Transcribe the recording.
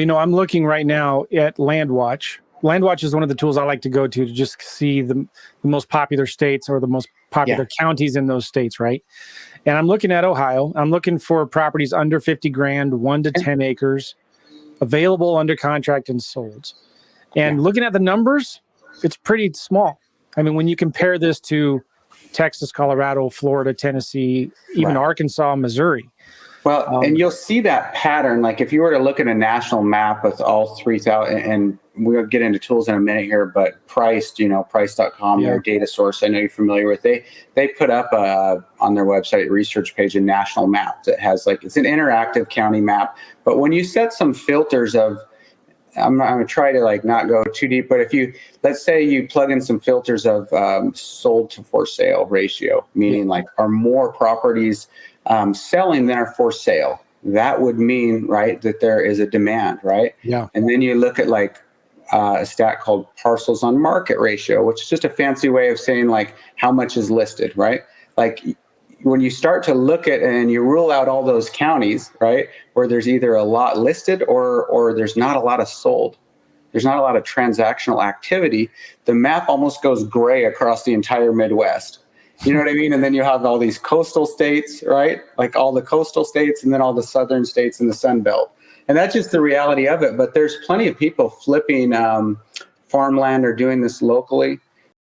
I'm looking right now at LandWatch. LandWatch is one of the tools I like to go to just see the most popular states or the most popular counties in those states, right? And I'm looking at Ohio. I'm looking for properties under 50 grand, 1 to 10 acres, available under contract and sold. And looking at the numbers, it's pretty small. I mean, when you compare this to Texas, Colorado, Florida, Tennessee, even Arkansas, Missouri. Well, and you'll see that pattern. Like if you were to look at a national map with all 3,000, and we'll get into tools in a minute here, but Priced, Price.com, their data source, I know you're familiar with. They put up on their website research page a national map that has it's an interactive county map. But when you set some filters of, I'm going to try to not go too deep, but let's say you plug in some filters of sold to for sale ratio, meaning are more properties selling than are for sale. That would mean, right, that there is a demand, right? Yeah. And then you look at a stat called parcels on market ratio, which is just a fancy way of saying how much is listed, right? When you start to look at and you rule out all those counties, right, where there's either a lot listed or there's not a lot of sold, there's not a lot of transactional activity, the map almost goes gray across the entire Midwest. You know what I mean? And then you have all these coastal states, right? All the coastal states and then all the southern states in the Sun Belt. And that's just the reality of it. But there's plenty of people flipping farmland or doing this locally.